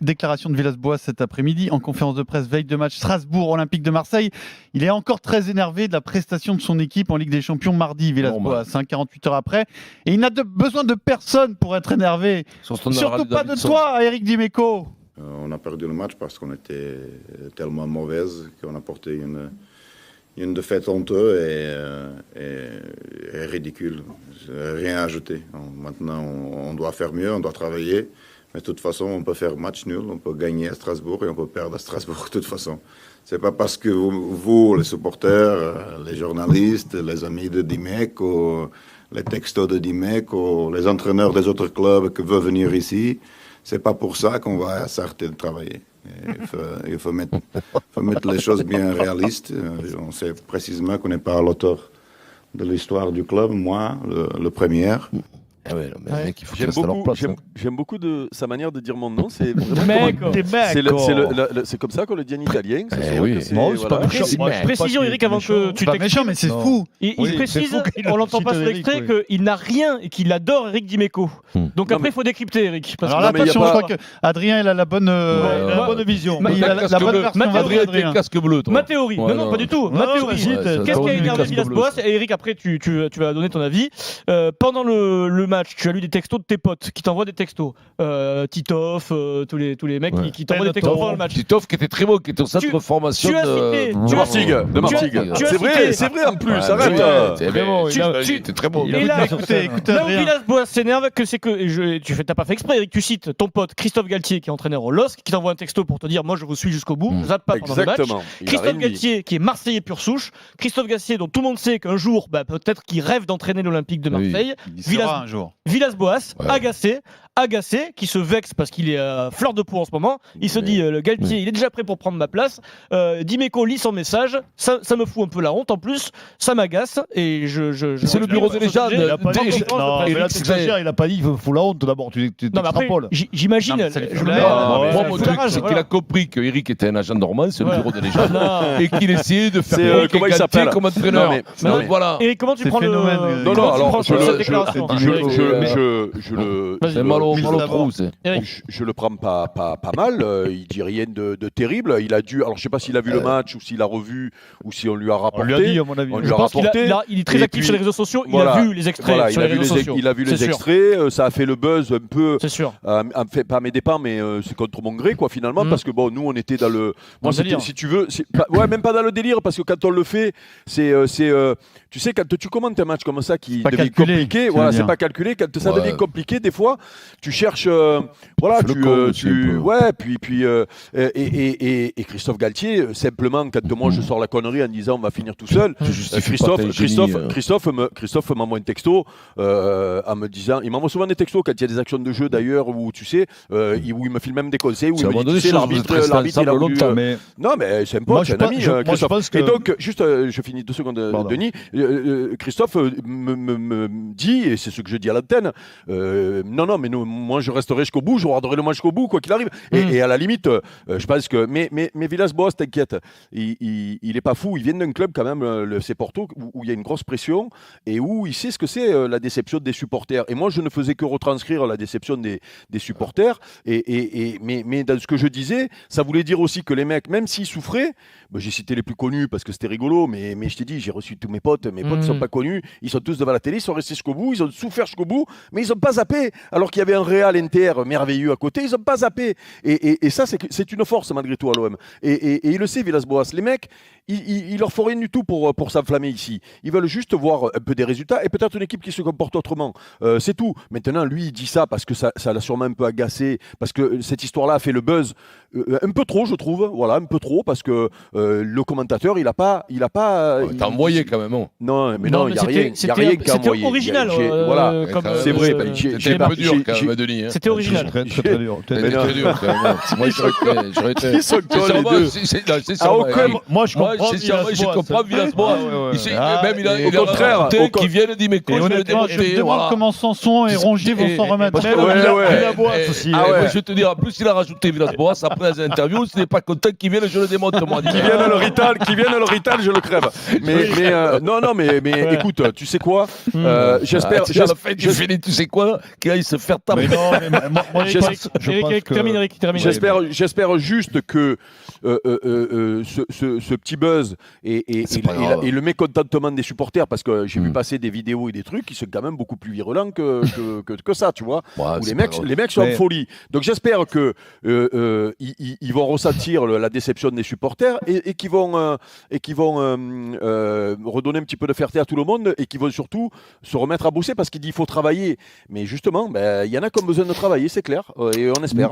Déclaration de Villas-Boas cet après-midi en conférence de presse veille de match Strasbourg Olympique de Marseille. Il est encore très énervé de la prestation de son équipe en Ligue des Champions mardi, Villas-Boas, 48 heures après. Et il n'a besoin de personne pour être énervé. Surtout pas de toi, Eric Dimeco. On a perdu le match parce qu'on était tellement mauvaise qu'on a porté une défaite honteuse et ridicule. Rien à ajouter. Maintenant, on doit faire mieux, on doit travailler. Mais de toute façon, on peut faire match nul, on peut gagner à Strasbourg et on peut perdre à Strasbourg de toute façon. C'est pas parce que vous, les supporters, les journalistes, les amis de Dimec, ou les textos de Dimec, ou les entraîneurs des autres clubs qui veulent venir ici, c'est pas pour ça qu'on va s'arrêter de travailler. Il faut mettre les choses bien réalistes. On sait précisément qu'on n'est pas l'auteur de l'histoire du club, moi, le premier. Ah ouais, mec, il faut j'aime beaucoup de sa manière de dire mon nom. C'est c'est comme ça qu'on le dit en italien. Précision, Eric, avant que tu t'exprimes. Méchant, mais c'est fou. Il précise, on l'entend pas sur l'extrait, qu'il n'a rien et qu'il adore Eric Dimeco. Donc après, il faut décrypter, Eric. Alors là, attention, je crois qu'Adrien, il a la bonne vision. Il a la bonne version Adrien, casque bleu. Ma théorie. Non, pas du tout. Ma théorie. Qu'est-ce qui a énervé Villas-Boas ? Et Eric, après, tu vas donner ton avis. Pendant le match, tu as lu des textos de tes potes qui t'envoient des textos. Titoff, tous les mecs qui t'envoient des textos pendant le match. Titoff qui était très beau, qui était au centre de formation de Martigues. C'est vrai en plus, arrête. Il était très beau. Et là, où Villas-Boas s'énerve, c'est que t'as pas fait exprès, Eric, tu cites ton pote Christophe Galtier qui est entraîneur au LOSC, qui t'envoie un texto pour te dire moi je vous suis jusqu'au bout, zappe pas pendant le match. Christophe Galtier qui est Marseillais pur souche, Christophe Galtier dont tout le monde sait qu'un jour, peut-être qu'il rêve d'entraîner l'Olympique de Marseille. Villas-Boas, agacé, qui se vexe parce qu'il est à fleur de peau en ce moment. Il se dit, le Galtier, il est déjà prêt pour prendre ma place. Dimeco lit son message. Ça me fout un peu la honte en plus. Ça m'agace. Et c'est le bureau des légendes. Il a pas dit, il faut la honte d'abord. Tu t'extrapoles. J'imagine. Moi, mon truc, c'est qu'il a compris que Eric était un agent normand, c'est le bureau des légendes. Et qu'il essayait de faire comment il s'appelle comme entraîneur. Voilà. Et comment tu prends le. Non, alors, je le prends pas mal. Il dit rien de terrible. Il a dû. Alors je sais pas s'il a vu le match ou s'il a revu ou si on lui a rapporté. On lui a dit à mon avis. Je pense qu'il est très actif sur les réseaux sociaux. Il a vu les extraits sur les réseaux sociaux. Il a vu les extraits. Ça a fait le buzz un peu. C'est sûr. Pas à mes dépens, mais c'est contre mon gré quoi finalement parce que nous on était dans le. Moi si tu veux, même pas dans le délire parce que quand on le fait, c'est tu sais quand tu commentes un match comme ça qui devient compliqué, voilà c'est pas calculé. Quand ça devient compliqué, des fois tu cherches et Christophe Galtier simplement quand moi je sors la connerie en disant on va finir tout seul, Christophe m'envoie un texto en me disant, il m'envoie souvent des textos quand il y a des actions de jeu d'ailleurs où tu sais où il me file même des conseils où il me dit tu sais l'arbitre il a voulu non mais c'est un pote, c'est un ami Christophe. Et donc juste je finis 2 secondes Denis. Christophe me dit et c'est ce que je dis à l'antenne non mais moi je resterai jusqu'au bout, je regarderai le match jusqu'au bout quoi qu'il arrive et à la limite je pense que mais Villas-Boas t'inquiète il est pas fou, il vient d'un club quand même le FC Porto où il y a une grosse pression et où il sait ce que c'est la déception des supporters et moi je ne faisais que retranscrire la déception des supporters mais dans ce que je disais ça voulait dire aussi que les mecs même s'ils souffraient j'ai cité les plus connus parce que c'était rigolo mais je t'ai dit j'ai reçu tous mes potes ne sont pas connus, ils sont tous devant la télé, ils sont restés jusqu'au bout, ils ont souffert jusqu'au bout mais ils n'ont pas zappé alors qu'il y avait un Real Inter merveilleux à côté, ils n'ont pas zappé et ça c'est une force malgré tout à l'OM et il le sait Villas-Boas, les mecs il leur faut rien du tout pour s'enflammer ici, ils veulent juste voir un peu des résultats et peut-être une équipe qui se comporte autrement, c'est tout. Maintenant lui il dit ça parce que ça l'a sûrement un peu agacé parce que cette histoire-là a fait le buzz un peu trop je trouve, voilà un peu trop parce que le commentateur il a pas t'as envoyé quand même non mais il y a rien qui a envoyé, c'était original voilà c'est vrai j'ai un peu dur quand même Denis c'était original très dur moi j'aurais été ils sont les deux c'est ça moi je comprends Villas-Boas même il a au contraire qui viennent Dimeco je me demande comment Sanson et Rongier vont s'en remettre. Villas-Boas aussi je vais te dire en plus il a rajouté Villas-Boas après les interviews s'il n'est pas content qu'il vienne je le démonte moi qui vienne à l'hôpital je le crève mais non non, mais écoute, tu sais quoi J'espère. Tu fais tu sais quoi qu'il aille se faire taper. J'espère juste que ce petit buzz et le mécontentement des supporters, parce que j'ai vu passer des vidéos et des trucs qui sont quand même beaucoup plus virulents que ça, tu vois. Ouais, où les mecs sont en folie. Donc j'espère que ils vont ressentir la déception des supporters et qu'ils vont redonner un petit peu de fierté à tout le monde et qu'ils vont surtout se remettre à bosser, parce qu'il dit qu'il faut travailler. Mais justement, il y en a qui ont besoin de travailler, c'est clair, et on espère.